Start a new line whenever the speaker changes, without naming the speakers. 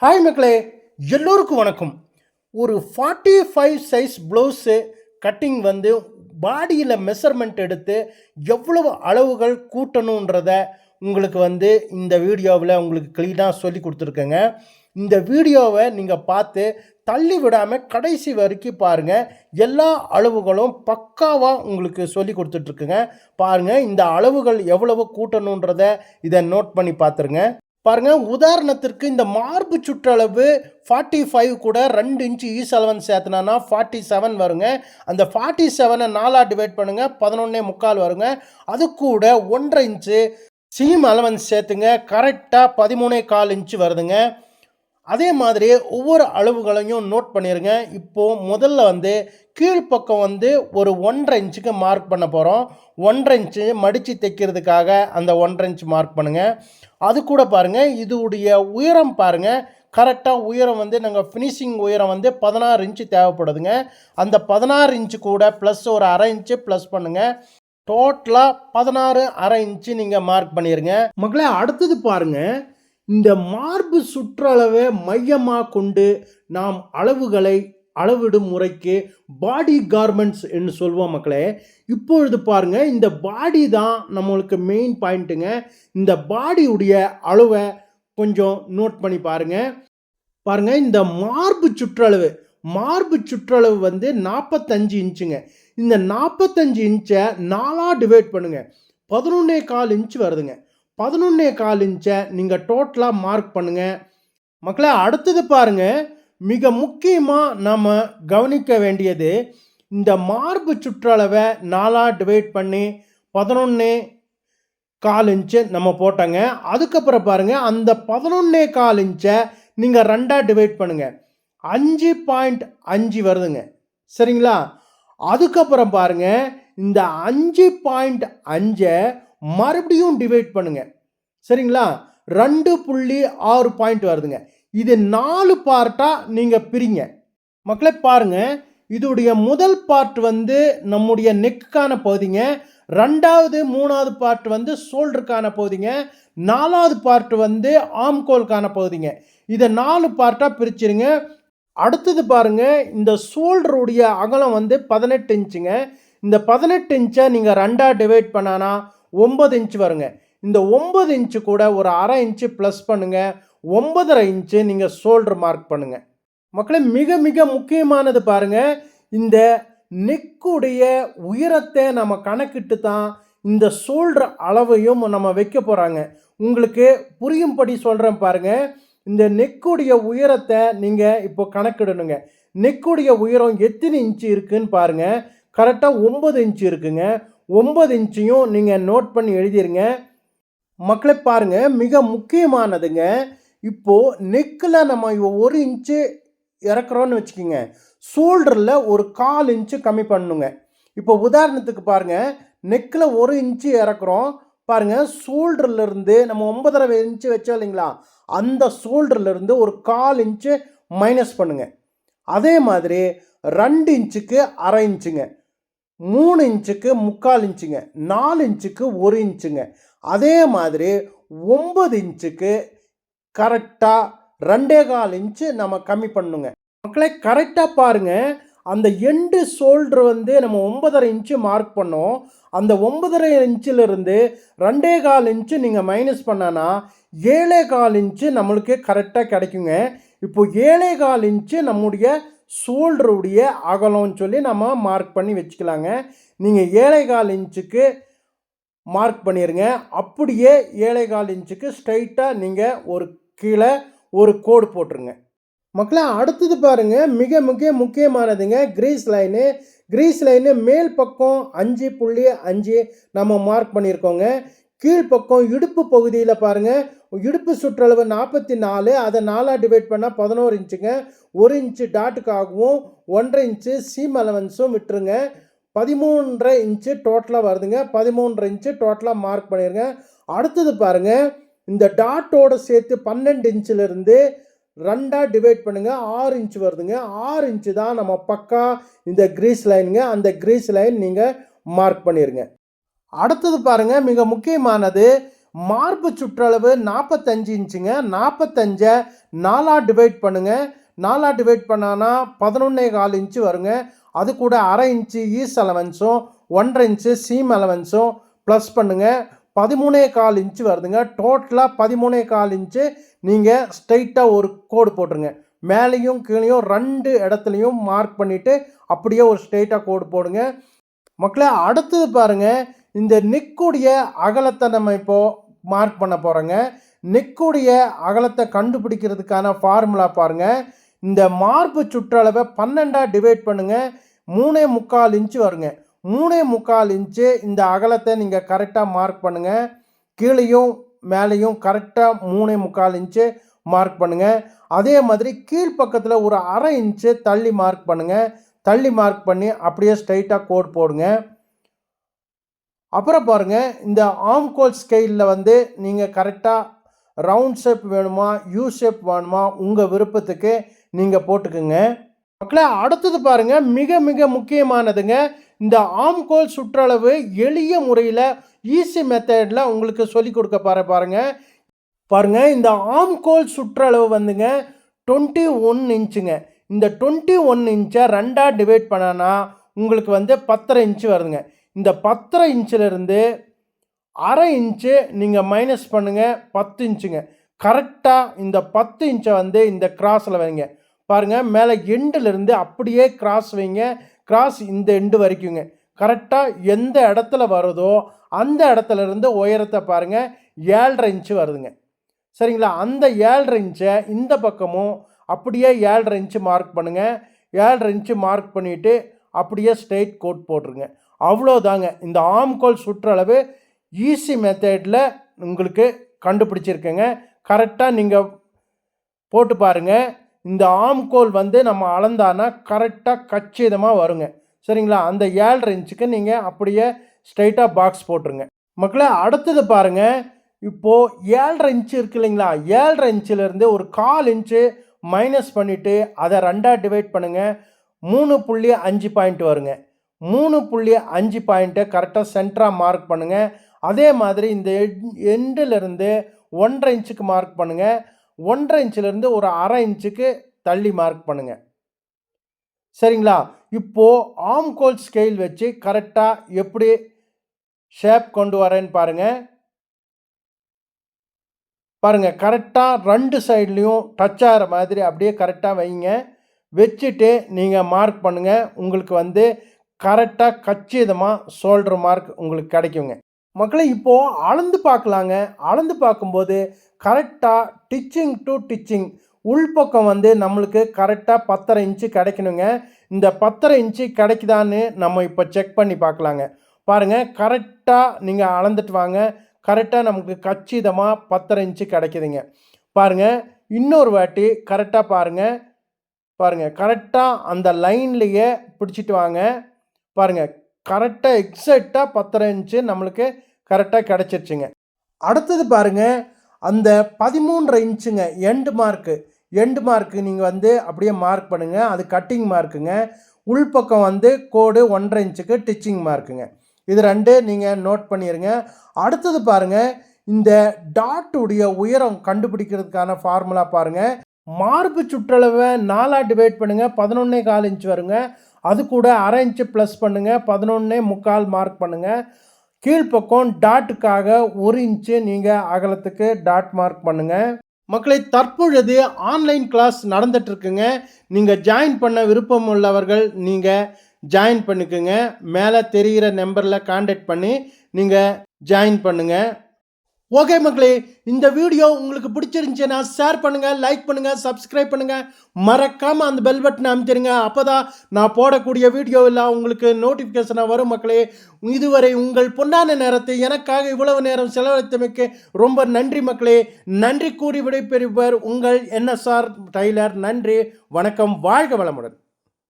Hi மக்களே, எல்லோருக்கும் வணக்கம். ஒரு 45 சைஸ் ப்ளவுஸு கட்டிங் வந்து பாடியில் மெஷர்மெண்ட் எடுத்து எவ்வளவு அளவுகள் கூட்டணுன்றத உங்களுக்கு வந்து இந்த வீடியோவில் உங்களுக்கு க்ளீனாக சொல்லி கொடுத்துருக்கேங்க. இந்த வீடியோவை நீங்கள் பார்த்து தள்ளி விடாமல் கடைசி வரைக்கும் பாருங்கள். எல்லா அளவுகளும் பக்காவாக உங்களுக்கு சொல்லி கொடுத்துட்ருக்குங்க. பாருங்கள், இந்த அளவுகள் எவ்வளவு கூட்டணுன்றத இதை நோட் பண்ணி பார்த்துருங்க. பாருங்க, உதாரணத்திற்கு இந்த மார்பு சுற்றளவு 45 கூட 2 இன்ச்சு ஈஸ் அலவன்ஸ் சேர்த்துனா 47 வருங்க. அந்த 47 4 டிவைட் பண்ணுங்க, 11.75 வருங்க. அது கூட 1.5 இன்ச்சு சீம் அலவன்ஸ் சேர்த்துங்க, கரெக்டாக 13.25 இன்ச்சு வருதுங்க. அதே மாதிரி ஒவ்வொரு அளவுகளையும் நோட் பண்ணிடுங்க. இப்போது முதல்ல வந்து கீழ்ப்பக்கம் வந்து ஒரு 1.5 இன்ச்சுக்கு மார்க் பண்ண போகிறோம். 1.5 இன்ச்சு மடித்து தைக்கிறதுக்காக அந்த 1.5 இன்ச்சு மார்க் பண்ணுங்கள். அது கூட பாருங்கள், இதுடைய உயரம் பாருங்கள், கரெக்டாக உயரம் வந்து நாங்கள் ஃபினிஷிங் உயரம் வந்து 16 இன்ச்சு தேவைப்படுதுங்க. அந்த 16 இன்ச்சு கூட ப்ளஸ் ஒரு அரை இன்ச்சு ப்ளஸ் பண்ணுங்கள். டோட்டலாக 16 அரை இன்ச்சு நீங்கள் மார்க் பண்ணிடுங்க. மக்களே, அடுத்தது பாருங்கள், இந்த மார்பு சுற்றளவை மையமாக கொண்டு நாம் அளவுகளை அளவிடும் முறைக்கு பாடி கார்மெண்ட்ஸ் என்று சொல்வோம் மக்களே. இப்பொழுது பாருங்க, இந்த பாடி தான் நம்மளுக்கு மெயின் பாயிண்ட்டுங்க. இந்த பாடியுடைய அளவை கொஞ்சம் நோட் பண்ணி பாருங்க. பாருங்க, இந்த மார்பு சுற்றளவு வந்து 45 இன்ச்சுங்க. இந்த 45 இன்ச்சை 4 டிவைட் பண்ணுங்க, 11.25 இன்ச்சு வருதுங்க. 11.25 இன்ச்சை நீங்கள் டோட்டலாக மார்க் பண்ணுங்க. மக்களே, அடுத்தது பாருங்க, மிக முக்கியமாக நம்ம கவனிக்க வேண்டியது, இந்த மார்பு சுற்றளவை 4 டிவைட் பண்ணி 11.25 இன்ச்சு நம்ம போட்டோங்க. அதுக்கப்புறம் பாருங்கள், அந்த 11.25 இன்ச்சை நீங்கள் 2 டிவைட் பண்ணுங்கள், 5.5 வருதுங்க. சரிங்களா? அதுக்கப்புறம் பாருங்கள், இந்த 5.5 மறுபடியும் டிவைட் பண்ணுங்க. சரிங்களா? 2.6 பாயிண்ட் வருதுங்க. இது 4 பார்ட்டாக நீங்கள் பிரிங்க. மக்களே பாருங்க, இதோடைய முதல் பார்ட் வந்து நம்முடைய நெக்குக்கான பகுதிங்க. 2வது 3வது பார்ட் வந்து ஷோல்டருக்கான பகுதிங்க. 4வது பார்ட் வந்து ஆம்கோலுக்கான பகுதிங்க. இதை 4 பார்ட்டாக பிரிச்சிருங்க. அடுத்தது பாருங்க, இந்த ஷோல்டருடைய அகலம் வந்து 18 இன்ச்சுங்க. இந்த 18 இன்ச்சை நீங்கள் 2 டிவைட் பண்ணானா 9 இன்ச்சு வருங்க. இந்த 9 இன்ச்சு கூட ஒரு அரை இன்ச்சு ப்ளஸ் பண்ணுங்கள், 9.5 இன்ச்சு நீங்கள் ஷோல்டர் மார்க் பண்ணுங்கள். மக்களே, மிக மிக முக்கியமானது பாருங்கள், இந்த நெக்குடைய உயரத்தை நம்ம கணக்கிட்டு தான் இந்த ஷோல்டர் அளவையும் நம்ம வைக்க போகிறாங்க. உங்களுக்கு புரியும்படி சொல்கிறேன் பாருங்கள். இந்த நெக்குடைய உயரத்தை நீங்கள் இப்போ கணக்கிடணுங்க. நெக்குடைய உயரம் எத்தனை இன்ச்சு இருக்குதுன்னு பாருங்கள். கரெக்டாக 9 இன்ச்சு இருக்குங்க. 9 இன்ச்சையும் நீங்கள் நோட் பண்ணி எழுதிருங்க. மக்களை பாருங்கள், மிக முக்கியமானதுங்க. இப்போது நெக்கில் நம்ம 1 இன்ச்சு இறக்குறோன்னு வச்சுக்கோங்க, ஷோல்டரில் ஒரு 1/4 இன்ச்சு கம்மி பண்ணணுங்க. இப்போ உதாரணத்துக்கு பாருங்கள், நெக்கில் 1 இன்ச்சு இறக்குறோம் பாருங்கள், ஷோல்டர்லேருந்து நம்ம 9.5 இன்ச்சு வச்சோம் இல்லைங்களா, அந்த ஷோல்டர்லேருந்து ஒரு 1/4 இன்ச்சு மைனஸ் பண்ணுங்க. அதே மாதிரி 2 இன்ச்சுக்கு அரை இன்ச்சுங்க, 3 இன்ச்சுக்கு 3/4 இன்ச்சுங்க, 4 இன்ச்சுக்கு 1 இன்ச்சுங்க. அதே மாதிரி 9 இன்ச்சுக்கு கரெக்டாக 2.25 இன்ச்சு நம்ம கம்மி பண்ணுங்க. மக்களை கரெக்டாக பாருங்கள், அந்த எண்டு ஷோல்டர் வந்து நம்ம 9.5 இன்ச்சு மார்க் பண்ணோம். அந்த 9.5 இன்ச்சிலிருந்து 2.25 இன்ச்சு நீங்கள் மைனஸ் பண்ணானா 7.25 இன்ச்சு நம்மளுக்கு கரெக்டாக கிடைக்குங்க. இப்போ 7.25 இன்ச்சு நம்முடைய ஷோல்டருடைய அகலம்னு சொல்லி நம்ம மார்க் பண்ணி வச்சுக்கலாங்க. நீங்கள் 7.25 இன்ச்சுக்கு மார்க் பண்ணிடுங்க. அப்படியே 7.25 இன்ச்சுக்கு ஸ்ட்ரைட்டாக நீங்கள் ஒரு கீழே ஒரு கோடு போட்டுருங்க. மக்களே, அடுத்தது பாருங்கள், மிக மிக முக்கியமானதுங்க, கிரீஸ் லைனு மேல் பக்கம் 5.5 நம்ம மார்க் பண்ணியிருக்கோங்க. கீழ்ப்பக்கம் இடுப்பு பகுதியில் பாருங்கள், இடுப்பு சுற்றளவு 44, அதை 4 டிவைட் பண்ணால் 11 இன்ச்சுங்க. 1 இன்ச்சு டாட்டுக்காகவும் 1.5 இன்ச்சு சீம் அலவன்ஸும் விட்டுருங்க. 13.5 இன்ச்சு டோட்டலாக வருதுங்க. 13.5 இன்ச்சு டோட்டலாக மார்க் பண்ணிடுங்க. அடுத்தது பாருங்கள், இந்த டாட்டோடு சேர்த்து 12 இன்ச்சிலிருந்து 2 டிவைட் பண்ணுங்கள், 6 இன்ச்சு வருதுங்க. 6 இன்ச்சு தான் நம்ம பக்கா இந்த கிரீஸ் லைனுங்க. அந்த கிரீஸ் லைன் நீங்கள் மார்க் பண்ணிடுங்க. அடுத்தது பாருங்கள், மிக முக்கியமானது, மார்பு சுற்றளவு 45 இன்ச்சுங்க. 45 4ஆ டிவைட் பண்ணுங்க. 4ஆ டிவைட் பண்ணானா 11.25 இன்ச்சு வருங்க. அது கூட அரை இன்ச்சு ஈஸ் அலவன்ஸும் 1.5 இன்ச்சு சீம் அலவன்ஸும் ப்ளஸ் பண்ணுங்க. 13.25 இன்ச்சு வருதுங்க. டோட்டலாக 13.25 இன்ச்சு நீங்கள் ஸ்ட்ரைட்டாக ஒரு கோடு போட்டுருங்க. மேலேயும் கீழேயும் 2 இடத்துலையும் மார்க் பண்ணிவிட்டு அப்படியே ஒரு ஸ்ட்ரைட்டாக கோடு போடுங்க. மக்களே, அடுத்தது பாருங்கள், இந்த நெக்குடைய அகலத்தை நம்ம இப்போது மார்க் பண்ண போகிறோங்க. நெக்குடைய அகலத்தை கண்டுபிடிக்கிறதுக்கான ஃபார்முலா பாருங்கள். இந்த மார்பு சுற்றளவை 12ஆ டிவைட் பண்ணுங்கள். 3.25 இன்ச்சு வருங்க. 3.25 இன்ச்சு இந்த அகலத்தை நீங்கள் கரெக்டாக மார்க் பண்ணுங்கள். கீழேயும் மேலேயும் கரெக்டாக 3.25 இன்ச்சு மார்க் பண்ணுங்கள். அதே மாதிரி கீழ்ப்பக்கத்தில் ஒரு அரை இன்ச்சு தள்ளி மார்க் பண்ணுங்கள். தள்ளி மார்க் பண்ணி அப்படியே ஸ்ட்ரைட்டாக கோட் போடுங்க. அப்புறம் பாருங்கள், இந்த ஆம்கோல் ஸ்கெயிலில் வந்து நீங்கள் கரெக்டாக ரவுண்ட் ஷேப் வேணுமா யூ ஷேப் வேணுமா உங்கள் விருப்பத்துக்கு நீங்கள் போட்டுக்குங்க. மக்களே, அடுத்தது பாருங்கள், மிக மிக முக்கியமானதுங்க. இந்த ஆம்கோல் சுற்றளவு எளிய முறையில் ஈஸி மெத்தடில் உங்களுக்கு சொல்லி கொடுக்க பாருங்கள். இந்த ஆம்கோல் சுற்றளவு வந்துங்க 21 இன்ச்சுங்க. இந்த 21 இன்ச்சை 2ஆ டிவைட் பண்ணனா உங்களுக்கு வந்து 10.5 இன்ச்சு வருதுங்க. இந்த 10.5 இன்ச்சிலிருந்து அரை இன்ச்சு நீங்கள் மைனஸ் பண்ணுங்கள். 10 இன்ச்சுங்க. கரெக்டாக இந்த 10 இன்ச்சை வந்து இந்த கிராஸில் வைங்க. பாருங்கள், மேலே எண்டிலிருந்து அப்படியே கிராஸ் வைங்க. கிராஸ் இந்த எண்டு வரைக்குங்க. கரெக்டாக எந்த இடத்துல வருதோ அந்த இடத்துல இருந்து உயரத்தை பாருங்கள், 7.5 இன்ச்சு வருதுங்க. சரிங்களா? அந்த 7.5 இன்ச்சை இந்த பக்கமும் அப்படியே 7.5 இன்ச்சு மார்க் பண்ணுங்கள். 7.5 இன்ச்சு மார்க் பண்ணிவிட்டு அப்படியே ஸ்ட்ரெயிட் கோட் போட்டுருங்க. அவ்வளோதாங்க. இந்த ஆம்கோல் சுற்றளவு ஈஸி மெத்தடில் உங்களுக்கு கண்டுபிடிச்சிருக்கேங்க. கரெக்டாக நீங்கள் போட்டு பாருங்கள். இந்த ஆம்கோல் வந்து நம்ம அளந்தானா கரெக்டாக கச்சிதமாக வருங்க. சரிங்களா? அந்த 7.5 இன்ச்சுக்கு நீங்கள் அப்படியே ஸ்ட்ரைட்டாக பாக்ஸ் போட்டுருங்க. மக்களே, அடுத்தது பாருங்கள். இப்போது 7.5 இன்ச்சு இருக்கு இல்லைங்களா? 7.5 இன்ச்சிலேருந்து ஒரு 1/4 இன்ச்சு மைனஸ் பண்ணிவிட்டு அதை 2ஆ டிவைட் பண்ணுங்கள். 3.5 பாயிண்ட் வருங்க. 3.5 பாயிண்ட்டை கரெக்டாக சென்டராக மார்க் பண்ணுங்கள். அதே மாதிரி இந்த எண்டிலிருந்து 1.5 இன்ச்சுக்கு மார்க் பண்ணுங்கள். 1.5 இன்ச்சிலேருந்து ஒரு அரை இன்ச்சுக்கு தள்ளி மார்க் பண்ணுங்கள். சரிங்களா? இப்போது ஆம்கோல் ஸ்கெயில் வச்சு கரெக்டாக எப்படி ஷேப் கொண்டு வரேன்னு பாருங்கள். கரெக்டாக 2 சைட்லேயும் டச் ஆகிற மாதிரி அப்படியே கரெக்டாக வைங்க. வச்சுட்டு நீங்கள் மார்க் பண்ணுங்கள். உங்களுக்கு வந்து கரெக்டாக கச்சிதமாக ஷோல்டர் மார்க் உங்களுக்கு கிடைக்குங்க. மக்களே, இப்போது அளந்து பார்க்கலாங்க. அளந்து பார்க்கும்போது கரெக்டாக டிச்சிங் டு டிச்சிங் உள்பக்கம் வந்து நம்மளுக்கு கரெக்டாக 10.5 இன்ச்சு கிடைக்கணுங்க. இந்த 10.5 இன்ச்சு கிடைக்குதான்னு நம்ம இப்போ செக் பண்ணி பார்க்கலாங்க. பாருங்கள், கரெக்டாக நீங்கள் அளந்துட்டு வாங்க. கரெக்டாக நமக்கு கச்சிதமாக 10.5 இன்ச்சு கிடைக்குதுங்க. பாருங்கள், இன்னொரு வாட்டி கரெக்டாக பாருங்கள். கரெக்டாக அந்த லைன்லேயே பிடிச்சிட்டு வாங்க. பாருங்கள், கரெக்டாக எக்ஸாக்டாக 10.5 இன்ச்சு நம்மளுக்கு கரெக்டாக கிடச்சிருச்சுங்க. அடுத்தது பாருங்கள், அந்த 13.5 இன்ச்சுங்க எண்டு மார்க்கு நீங்கள் வந்து அப்படியே மார்க் பண்ணுங்கள். அது கட்டிங் மார்க்குங்க. உள்பக்கம் வந்து கோடு 1.5 இன்ச்சுக்கு டிச்சிங் மார்க்குங்க. இது 2 நீங்கள் நோட் பண்ணிடுங்க. அடுத்தது பாருங்கள், இந்த டாட்டுடைய உயரம் கண்டுபிடிக்கிறதுக்கான ஃபார்முலா பாருங்கள். மார்பு சுற்றளவை 4ஆ டிவைட் பண்ணுங்கள். 11.25 இன்ச்சு வருங்க. அது கூட அரை இன்ச்சு ப்ளஸ் பண்ணுங்கள். 11.25 மார்க் பண்ணுங்கள். கீழ்ப்பக்கம் டாட்டுக்காக 1 இன்ச்சு நீங்கள் அகலத்துக்கு டாட் மார்க் பண்ணுங்கள். மக்களை, தற்பொழுது ஆன்லைன் கிளாஸ் நடந்துகிட்ருக்குங்க. நீங்கள் ஜாயின் பண்ண விருப்பம் உள்ளவர்கள் நீங்கள் ஜாயின் பண்ணிக்கோங்க. மேலே தெரிகிற நம்பரில் கான்டாக்ட் பண்ணி நீங்கள் ஜாயின் பண்ணுங்கள். ஓகே மக்களே, இந்த வீடியோ உங்களுக்கு பிடிச்சிருந்துச்சுன்னா ஷேர் பண்ணுங்கள், லைக் பண்ணுங்கள், சப்ஸ்கிரைப் பண்ணுங்கள். மறக்காமல் அந்த பெல் பட்டனை அமைச்சிருங்க. அப்போ தான் நான் போடக்கூடிய வீடியோ எல்லாம் உங்களுக்கு நோட்டிஃபிகேஷனாக வரும் மக்களே. இதுவரை உங்கள் பொன்னான நேரத்தை எனக்காக இவ்வளவு நேரம் செலவழித்தமைக்கு ரொம்ப நன்றி மக்களே. நன்றி கூறி விடைபெறுவர் உங்கள் NSR டைலர். நன்றி, வணக்கம், வாழ்க வளமுடன்.